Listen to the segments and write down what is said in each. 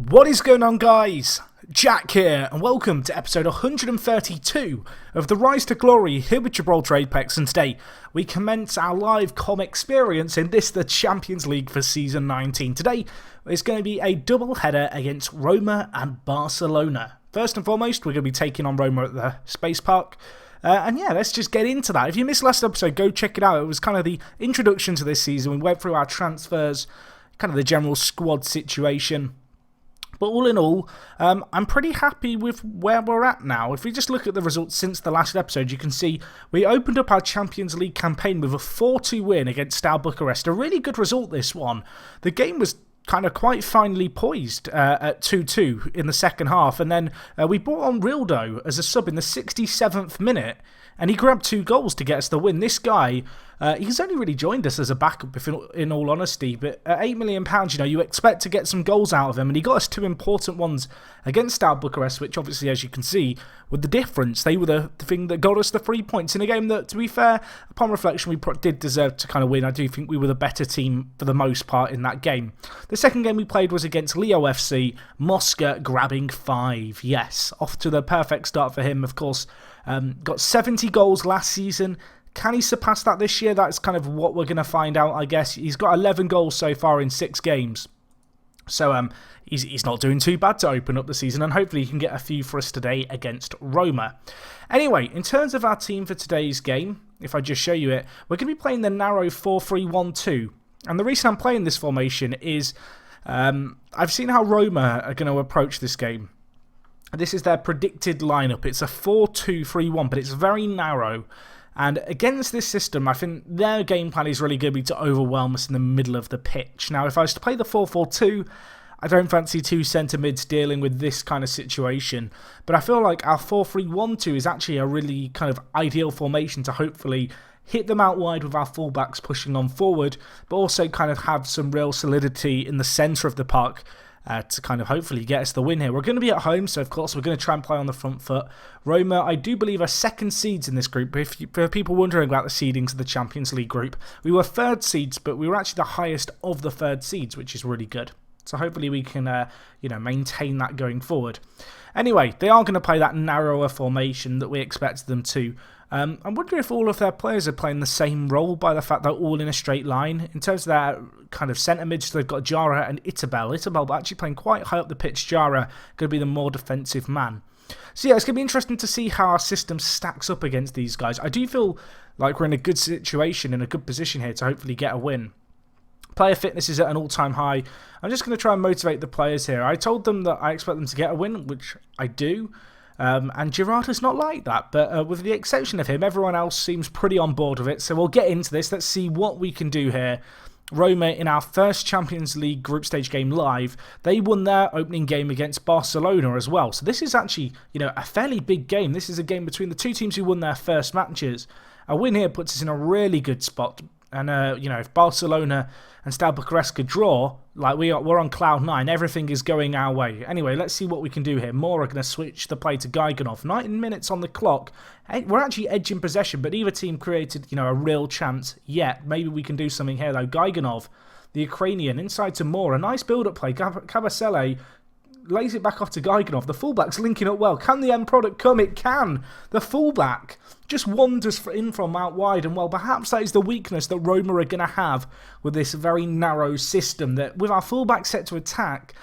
What is going on, guys? Jack here, and welcome to episode 132 of the Rise to Glory here with Gibraltar Apex, and today we commence our live com experience in the Champions League for Season 19. Today is going to be a double header against Roma and Barcelona. First and foremost, we're going to be taking on Roma at the Space Park. And yeah, let's just get into that. If you missed last episode, go check it out. It was kind of the introduction to this season. We went through our transfers, kind of the general squad situation. But all in all, I'm pretty happy with where we're at now. If we just look at the results since the last episode, you can see we opened up our Champions League campaign with a 4-2 win against Steaua Bucharest. A really good result, this one. The game was kind of quite finely poised at 2-2 in the second half. And then we brought on Rildo as a sub in the 67th minute. And he grabbed 2 goals to get us the win. This guy, he's only really joined us as a backup, in all honesty. But at £8 million, you know, you expect to get some goals out of him. And he got us 2 important ones against Steaua Bucharest, which obviously, as you can see, were the difference. They were the thing that got us the 3 points in a game that, to be fair, upon reflection, we did deserve to kind of win. I do think we were the better team for the most part in that game. The second game we played was against Leo FC, Mosca grabbing 5. Yes, off to the perfect start for him, of course. Got 70 goals last season. Can he surpass that this year? That's kind of what we're going to find out, I guess. He's got 11 goals so far in 6 games. So he's not doing too bad to open up the season, and hopefully he can get a few for us today against Roma. Anyway, in terms of our team for today's game, if I just show you it, we're going to be playing the narrow 4-3-1-2. And the reason I'm playing this formation is I've seen how Roma are going to approach this game. This is their predicted lineup. It's a 4-2-3-1, but it's very narrow. And against this system, I think their game plan is really going to be to overwhelm us in the middle of the pitch. Now, if I was to play the 4-4-2, I don't fancy 2 centre mids dealing with this kind of situation. But I feel like our 4-3-1-2 is actually a really kind of ideal formation to hopefully hit them out wide with our fullbacks pushing on forward, but also kind of have some real solidity in the centre of the park. To kind of hopefully get us the win here. We're going to be at home, so of course we're going to try and play on the front foot. Roma, I do believe, are second seeds in this group. For people wondering about the seedings of the Champions League group, we were third seeds, but we were actually the highest of the third seeds, which is really good. So hopefully we can, maintain that going forward. Anyway, they are going to play that narrower formation that we expected them to. I'm wondering if all of their players are playing the same role by the fact they're all in a straight line. In terms of their kind of centre mids, they've got Jara and Itabel. Itabel actually playing quite high up the pitch. Jara going to be the more defensive man. So yeah, it's going to be interesting to see how our system stacks up against these guys. I do feel like we're in a good situation, in a good position here to hopefully get a win. Player fitness is at an all-time high. I'm just going to try and motivate the players here. I told them that I expect them to get a win, which I do. And Gibraltar's not like that, but with the exception of him, everyone else seems pretty on board with it. So we'll get into this. Let's see what we can do here. Roma, in our first Champions League group stage game live, they won their opening game against Barcelona as well. So this is actually, a fairly big game. This is a game between the 2 teams who won their first matches. A win here puts us in a really good spot. And, if Barcelona and Steaua Bucharest could draw, like we're on cloud 9, everything is going our way. Anyway, let's see what we can do here. Moore are going to switch the play to Gaiganov. 19 minutes on the clock. We're actually edging possession, but neither team created, a real chance yet. Maybe we can do something here, though. Gaiganov, the Ukrainian, inside to Moore. A nice build-up play. Kabasele lays it back off to Gaiganov. The fullback's linking up well. Can the end product come? It can. The fullback just wanders in from out wide, and well, perhaps that is the weakness that Roma are going to have with this very narrow system, that with our fullback set to attack,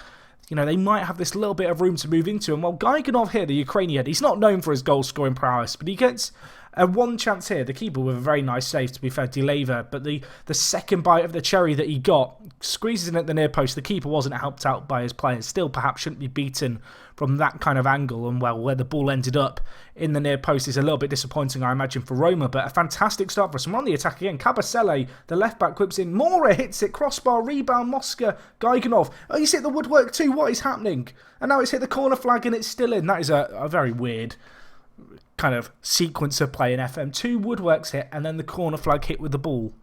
they might have this little bit of room to move into. And well, Gaiganov here, the Ukrainian, he's not known for his goal-scoring prowess, but he gets a 1 chance here. The keeper with a very nice save, to be fair, Deleva, but the second bite of the cherry that he got squeezes in at the near post. The keeper wasn't helped out by his players. Still, perhaps shouldn't be beaten from that kind of angle. And well, where the ball ended up in the near post is a little bit disappointing, I imagine, for Roma. But a fantastic start for us. And we're on the attack again. Kabasele, the left back, whips in. Mora hits it. Crossbar, rebound, Mosca, Gaiganov. Oh, he's hit the woodwork too. What is happening? And now it's hit the corner flag and it's still in. That is a very weird kind of sequence of play in FM. 2 woodworks hit and then the corner flag hit with the ball.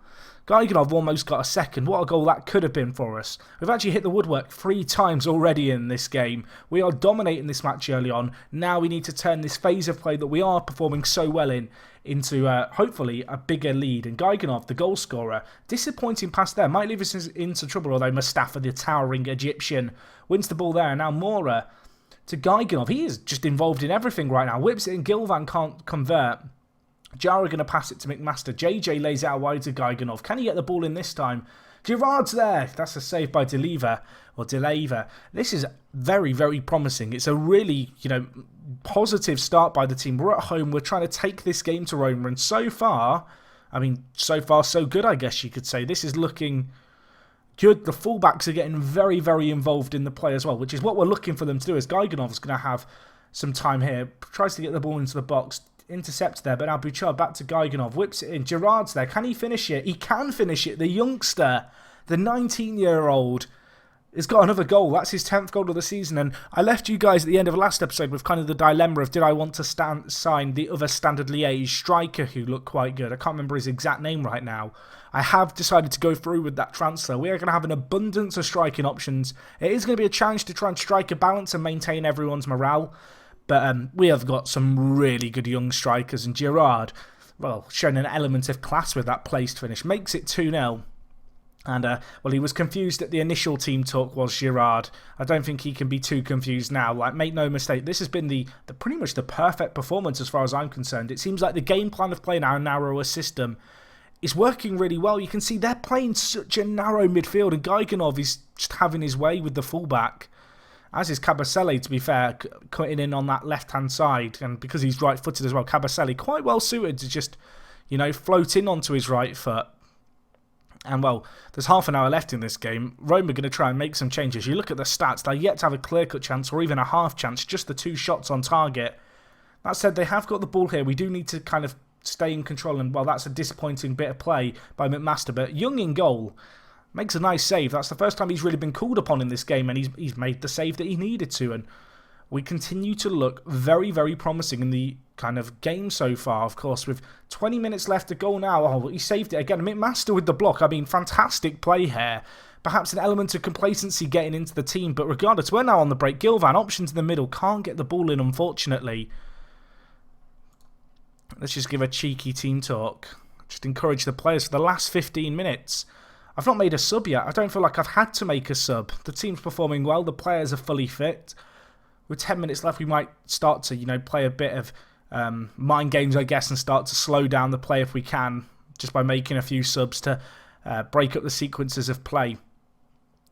Gaiganov almost got a second. What a goal that could have been for us. We've actually hit the woodwork 3 times already in this game. We are dominating this match early on. Now we need to turn this phase of play that we are performing so well in into hopefully a bigger lead. And Gaiganov, the goal scorer, disappointing pass there. Might leave us into trouble, although Mustafa, the towering Egyptian, wins the ball there. And now Mora to Gaiganov. He is just involved in everything right now. Whips it and Gilvan can't convert. Jara going to pass it to McMaster. JJ lays it out wide to Gaiganov. Can he get the ball in this time? Girard's there. That's a save by Deleva. This is very, very promising. It's a really, positive start by the team. We're at home. We're trying to take this game to Roma. And so far, so good, I guess you could say. This is looking good. The fullbacks are getting very, very involved in the play as well, which is what we're looking for them to do. As Gaiganov's going to have some time here. Tries to get the ball into the box. Intercept there, but now Bouchard back to Gaiganov, whips it in. Girard's there. Can he finish it? He can finish it. The youngster, the 19-year-old, has got another goal. That's his 10th goal of the season. And I left you guys at the end of the last episode with kind of the dilemma of did I want to sign the other Standard Liège striker who looked quite good. I can't remember his exact name right now. I have decided to go through with that transfer. We are going to have an abundance of striking options. It is going to be a challenge to try and strike a balance and maintain everyone's morale. But we have got some really good young strikers, and Girard, well, shown an element of class with that placed finish. Makes it 2-0. And, he was confused at the initial team talk, was Girard. I don't think he can be too confused now. Like, make no mistake, this has been the pretty much the perfect performance as far as I'm concerned. It seems like the game plan of playing our narrower system is working really well. You can see they're playing such a narrow midfield, and Gaiganov is just having his way with the fullback. As is Kabasele, to be fair, cutting in on that left-hand side. And because he's right-footed as well, Kabasele quite well suited to just, float in onto his right foot. And, well, there's half an hour left in this game. Roma are going to try and make some changes. You look at the stats, they're yet to have a clear-cut chance or even a half chance, just the 2 shots on target. That said, they have got the ball here. We do need to kind of stay in control. And, well, that's a disappointing bit of play by McMaster. But Young in goal. Makes a nice save. That's the first time he's really been called upon in this game, and he's made the save that he needed to. And we continue to look very, very promising in the kind of game so far. Of course, with 20 minutes left to go now. Oh, he saved it again. McMaster with the block. Fantastic play here. Perhaps an element of complacency getting into the team, but regardless, we're now on the break. Gilvan, options in the middle. Can't get the ball in, unfortunately. Let's just give a cheeky team talk. Just encourage the players for the last 15 minutes. I've not made a sub yet. I don't feel like I've had to make a sub. The team's performing well. The players are fully fit. With 10 minutes left, we might start to, play a bit of mind games, I guess, and start to slow down the play if we can, just by making a few subs to break up the sequences of play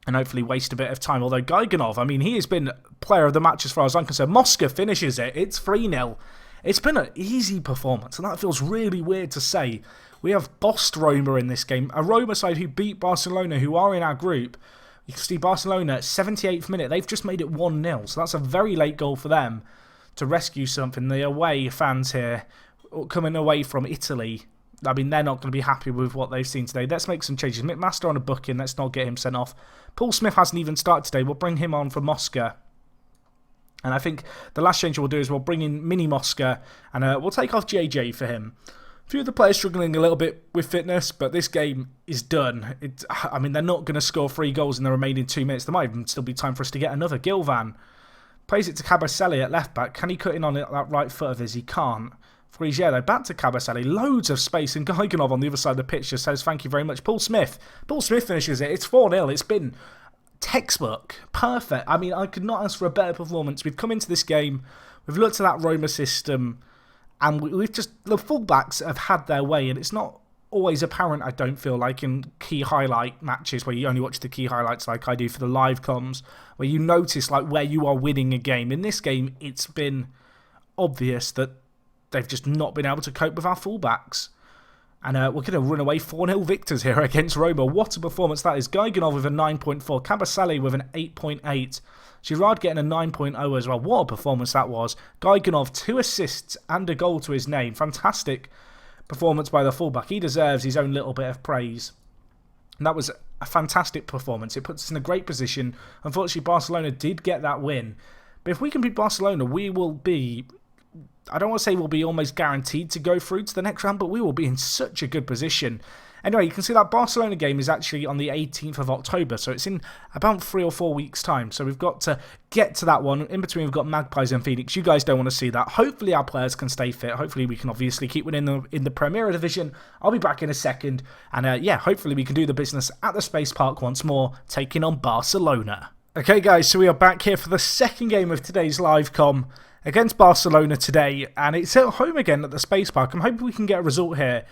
and hopefully waste a bit of time. Although Gaiganov, he has been player of the match as far as I'm concerned. Mosca finishes it. It's 3-0. It's been an easy performance, and that feels really weird to say. We have bossed Roma in this game. A Roma side who beat Barcelona, who are in our group. You can see Barcelona at 78th minute. They've just made it 1-0. So that's a very late goal for them to rescue something. The away fans here, coming away from Italy, they're not going to be happy with what they've seen today. Let's make some changes. McMaster on a booking. Let's not get him sent off. Paul Smith hasn't even started today. We'll bring him on for Mosca. And I think the last change we'll do is we'll bring in Mini Mosca and we'll take off JJ for him. A few of the players struggling a little bit with fitness, but this game is done. They're not going to score 3 goals in the remaining 2 minutes. There might even still be time for us to get another. Gilvan plays it to Kabasele at left back. Can he cut in on that right foot of his? He can't. Frigiero back to Kabasele. Loads of space, and Gaiganov on the other side of the pitch just says thank you very much. Paul Smith finishes it. It's 4-0. It's been textbook. Perfect. I could not ask for a better performance. We've come into this game. We've looked at that Roma system. And we've just, the fullbacks have had their way, and it's not always apparent, I don't feel like, in key highlight matches where you only watch the key highlights like I do for the live comms, where you notice where you are winning a game. In this game, it's been obvious that they've just not been able to cope with our fullbacks. And we're going to run away 4-0 victors here against Roma. What a performance that is. Gaiganov with a 9.4, Kabasele with an 8.8. Girard getting a 9.0 as well. What a performance that was. Gaiganov, 2 assists and a goal to his name. Fantastic performance by the fullback. He deserves his own little bit of praise. And that was a fantastic performance. It puts us in a great position. Unfortunately, Barcelona did get that win. But if we can beat Barcelona, we will be, I don't want to say we'll be almost guaranteed to go through to the next round, but we will be in such a good position. Anyway, you can see that Barcelona game is actually on the 18th of October, so it's in about 3 or 4 weeks' time. So we've got to get to that one. In between, we've got Magpies and Phoenix. You guys don't want to see that. Hopefully, our players can stay fit. Hopefully, we can obviously keep winning in the Premier Division. I'll be back in a second. And yeah, hopefully, we can do the business at the Space Park once more, taking on Barcelona. Okay, guys, so we are back here for the second game of today's live com against Barcelona today, and it's at home again at the Space Park. I'm hoping we can get a result here.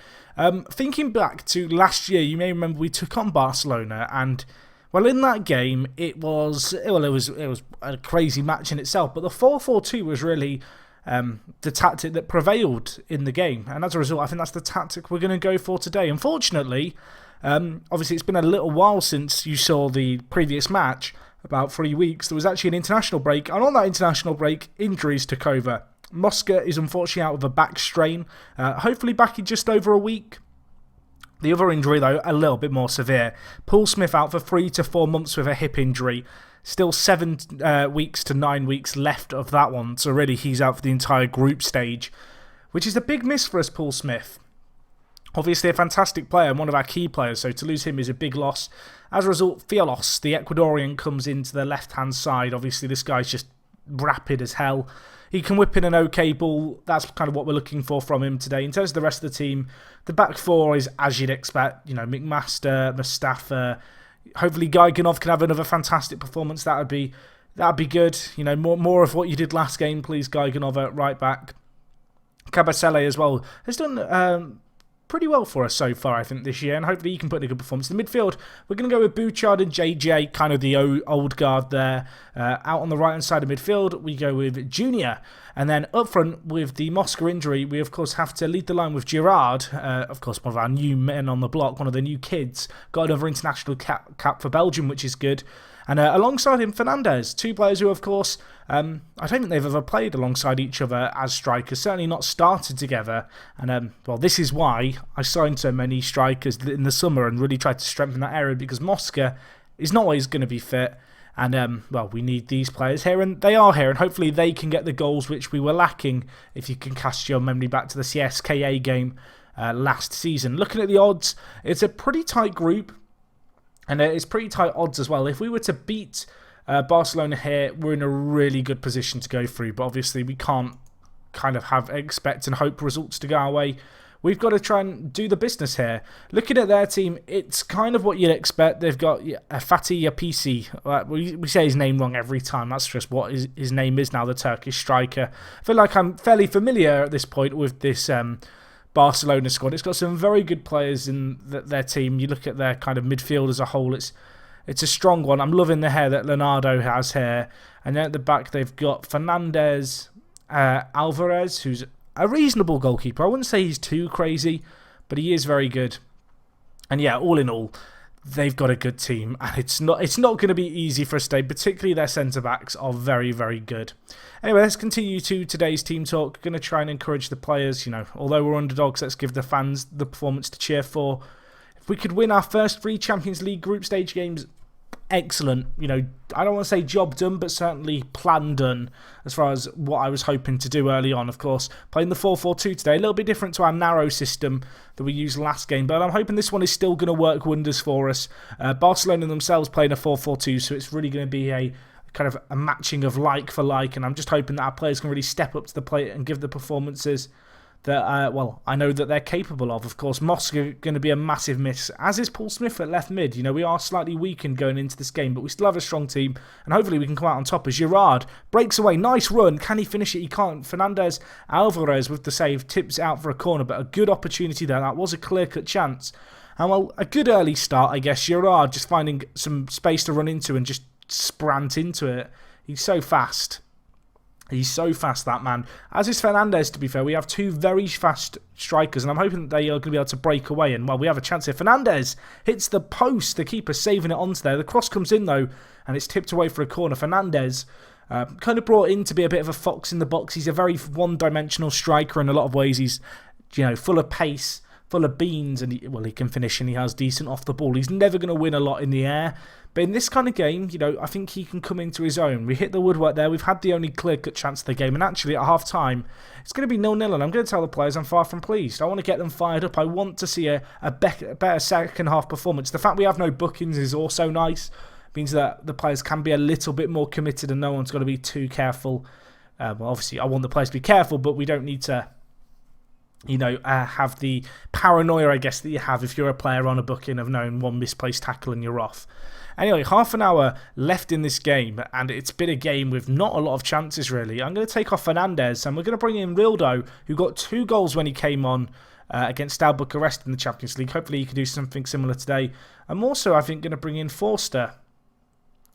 Thinking back to last year, you may remember we took on Barcelona, and well, in that game, it was a crazy match in itself. But the 4-4-2 was really the tactic that prevailed in the game, and as a result, I think that's the tactic we're going to go for today. Unfortunately, obviously, it's been a little while since you saw the previous match. About 3 weeks, there was actually an international break, and on that international break, injuries took over. Mosca is unfortunately out with a back strain, hopefully back in just over a week. The other injury, though, a little bit more severe. Paul Smith out for 3 to 4 months with a hip injury. Still 7 weeks to 9 weeks left of that one, so really he's out for the entire group stage, which is a big miss for us, Paul Smith. Obviously a fantastic player and one of our key players, so to lose him is a big loss. As a result, Fiolos, the Ecuadorian, comes into the left-hand side. Obviously, this guy's just rapid as hell. He can whip in an okay ball. That's kind of what we're looking for from him today. In terms of the rest of the team, the back four is as you'd expect. You know, McMaster, Mustafa. Hopefully, Gaiganov can have another fantastic performance. That'd be good. You know, more of what you did last game, please, Gaiganov at right back. Cabasele as well has done pretty well for us so far, I think, this year, and hopefully he can put in a good performance. In the midfield, we're going to go with Bouchard and JJ, kind of the old guard there. Out on the right-hand side of midfield, we go with Junior. And then up front, with the Mosca injury, we, of course, have to lead the line with Girard, of course, one of our new men on the block, one of the new kids. Got another international cap for Belgium, which is good. And alongside him, Fernandez, two players who, of course, I don't think they've ever played alongside each other as strikers, certainly not started together. And, well, this is why I signed so many strikers in the summer and really tried to strengthen that area, because Mosca is not always going to be fit. And, well, we need these players here, and they are here, and hopefully they can get the goals which we were lacking, if you can cast your memory back to the CSKA game last season. Looking at the odds, it's a pretty tight group. And it's pretty tight odds as well. If we were to beat Barcelona here, we're in a really good position to go through. But obviously, we can't kind of expect and hope results to go our way. We've got to try and do the business here. Looking at their team, it's kind of what you'd expect. They've got Fatih Yapisi. We say his name wrong every time. That's just what his name is now, the Turkish striker. I feel like I'm fairly familiar at this point with this Barcelona squad. It's got some very good players in their team. You look at their kind of midfield as a whole, it's a strong one. I'm loving the hair that Leonardo has here. And then at the back, they've got Fernandez, Alvarez, who's a reasonable goalkeeper. I wouldn't say he's too crazy, but he is very good. And yeah, all in all, they've got a good team, and it's not going to be easy for us today. Particularly their centre-backs are very, very good. Anyway, let's continue to today's team talk. Going to try and encourage the players. You know, although we're underdogs, let's give the fans the performance to cheer for. If we could win our first 3 Champions League group stage games, excellent. You know, I don't want to say job done, but certainly plan done as far as what I was hoping to do early on. Of course, playing the 4-4-2 today, a little bit different to our narrow system that we used last game, but I'm hoping this one is still going to work wonders for us. Barcelona themselves playing a 4-4-2, so it's really going to be a kind of a matching of like for like, and I'm just hoping that our players can really step up to the plate and give the performances that, well, I know that they're capable of. Of course, Mosca going to be a massive miss, as is Paul Smith at left mid. You know, we are slightly weakened going into this game, but we still have a strong team, and hopefully we can come out on top as Girard breaks away. Nice run. Can he finish it? He can't. Fernandez, Alvarez with the save, tips out for a corner, but a good opportunity there. That was a clear-cut chance. And, well, a good early start, I guess. Girard just finding some space to run into and just sprint into it. He's so fast. He's so fast, that man. As is Fernandez, to be fair. We have 2 very fast strikers, and I'm hoping that they are going to be able to break away. And, well, we have a chance here. Fernandez hits the post. The keeper saving it onto there. The cross comes in, though, and it's tipped away for a corner. Fernandez kind of brought in to be a bit of a fox in the box. He's a very one-dimensional striker in a lot of ways. He's, you know, full of pace, full of beans, and he can finish and he has decent off the ball. He's never going to win a lot in the air, but in this kind of game, you know, I think he can come into his own. We hit the woodwork there. We've had the only clear-cut chance of the game, and actually at half-time, it's going to be 0-0, and I'm going to tell the players I'm far from pleased. I want to get them fired up. I want to see a better second-half performance. The fact we have no bookings is also nice. It means that the players can be a little bit more committed, and no one's got to be too careful. Well, obviously, I want the players to be careful, but we don't need to, you know, have the paranoia, I guess, that you have if you're a player on a booking of knowing one misplaced tackle and you're off. Anyway, half an hour left in this game, and it's been a game with not a lot of chances, really. I'm going to take off Fernandez, and we're going to bring in Rildo, who got 2 goals when he came on against Steaua Bucharest in the Champions League. Hopefully he can do something similar today. I'm also, I think, going to bring in Forster.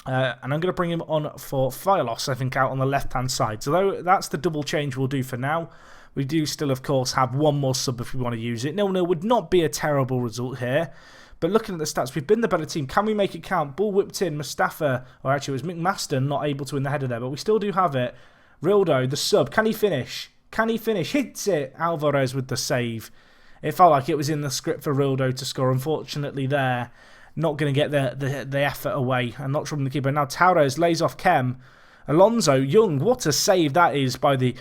And I'm going to bring him on for Fialos, I think, out on the left-hand side. So that's the double change we'll do for now. We do still, of course, have one more sub if we want to use it. 0-0 would not be a terrible result here. But looking at the stats, we've been the better team. Can we make it count? Ball whipped in. Mustafa, or actually it was McMaster, not able to win the header there. But we still do have it. Rildo, the sub. Can he finish? Can he finish? Hits it. Alvarez with the save. It felt like it was in the script for Rildo to score. Unfortunately there, not going to get the effort away. And not from the keeper. Now Torres lays off Kem. Alonso, Young, what a save that is by the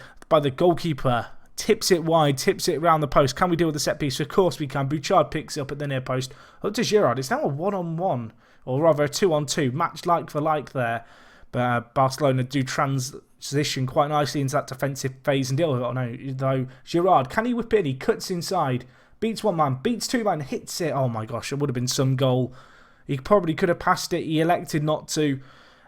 goalkeeper. Tips it wide, tips it around the post. Can we deal with the set piece? Of course we can. Bouchard picks it up at the near post. Up to Girard. It's now a 1-on-1, or rather a 2-on-2. Match like for like there. But Barcelona do transition quite nicely into that defensive phase and deal with it. Oh no, though Girard, can he whip in? He cuts inside. Beats 1 man, beats 2 man, hits it. Oh my gosh, it would have been some goal. He probably could have passed it. He elected not to.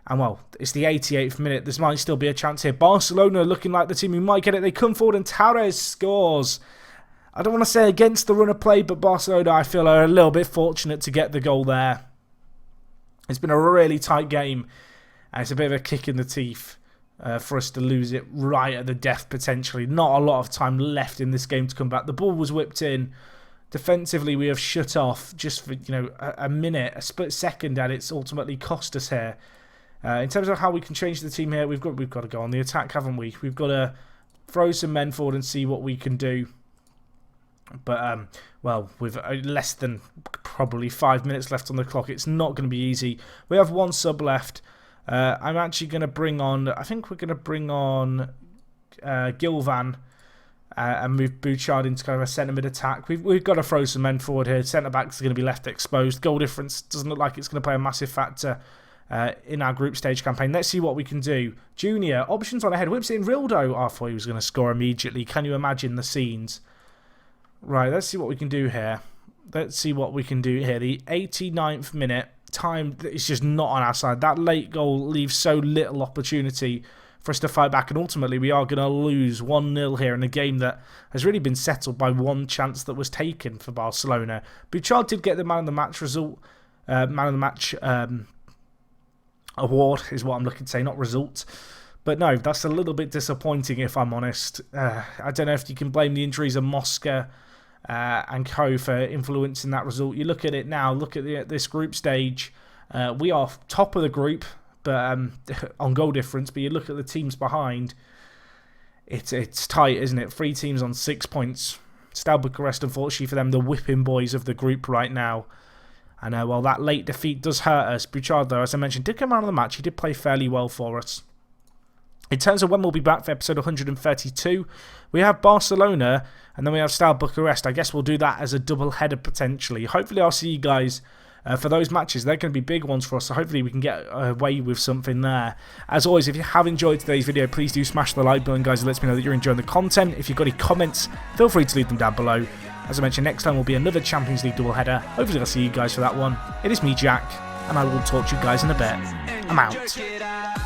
And well, it's the 88th minute. There might still be a chance here. Barcelona looking like the team who might get it. They come forward and Torres scores. I don't want to say against the run of play, but Barcelona, I feel, are a little bit fortunate to get the goal there. It's been a really tight game. And it's a bit of a kick in the teeth for us to lose it right at the death, potentially. Not a lot of time left in this game to come back. The ball was whipped in. Defensively, we have shut off just for, you know, a minute, a split second, and it's ultimately cost us here. In terms of how we can change the team here, we've got to go on the attack, haven't we? We've got to throw some men forward and see what we can do. But, well, with less than probably 5 minutes left on the clock, it's not going to be easy. We have 1 sub left. I'm actually going to bring on, I think we're going to bring on Gilvan and move Bouchard into kind of a centre mid attack. We've got to throw some men forward here. Centre backs are going to be left exposed. Goal difference doesn't look like it's going to play a massive factor in our group stage campaign. Let's see what we can do. Junior, options on ahead, whips it in Rildo. I thought he was going to score immediately. Can you imagine the scenes? Right, let's see what we can do here. Let's see what we can do here. The 89th minute, time is just not on our side. That late goal leaves so little opportunity for us to fight back, and ultimately we are going to lose 1-0 here in a game that has really been settled by one chance that was taken for Barcelona. Bouchard did get the man of the match result, man of the match award is what I'm looking to say, not result. But no, that's a little bit disappointing if I'm honest. I don't know if you can blame the injuries of Mosca and co for influencing that result. You look at it now, look at this group stage. We are top of the group, but on goal difference. But you look at the teams behind, it's tight, isn't it? 3 teams on 6 points. Steaua Bucharest, unfortunately for them, the whipping boys of the group right now. And well, that late defeat does hurt us. Bouchard, though, as I mentioned, did come out of the match. He did play fairly well for us. In terms of when we'll be back for episode 132, we have Barcelona and then we have Steaua Bucharest. I guess we'll do that as a double header potentially. Hopefully I'll see you guys for those matches. They're going to be big ones for us, so hopefully we can get away with something there. As always, if you have enjoyed today's video, please do smash the like button, guys. It lets me know that you're enjoying the content. If you've got any comments, feel free to leave them down below. As I mentioned, next time will be another Champions League double header. Hopefully I'll see you guys for that one. It is me, Jack, and I will talk to you guys in a bit. I'm out.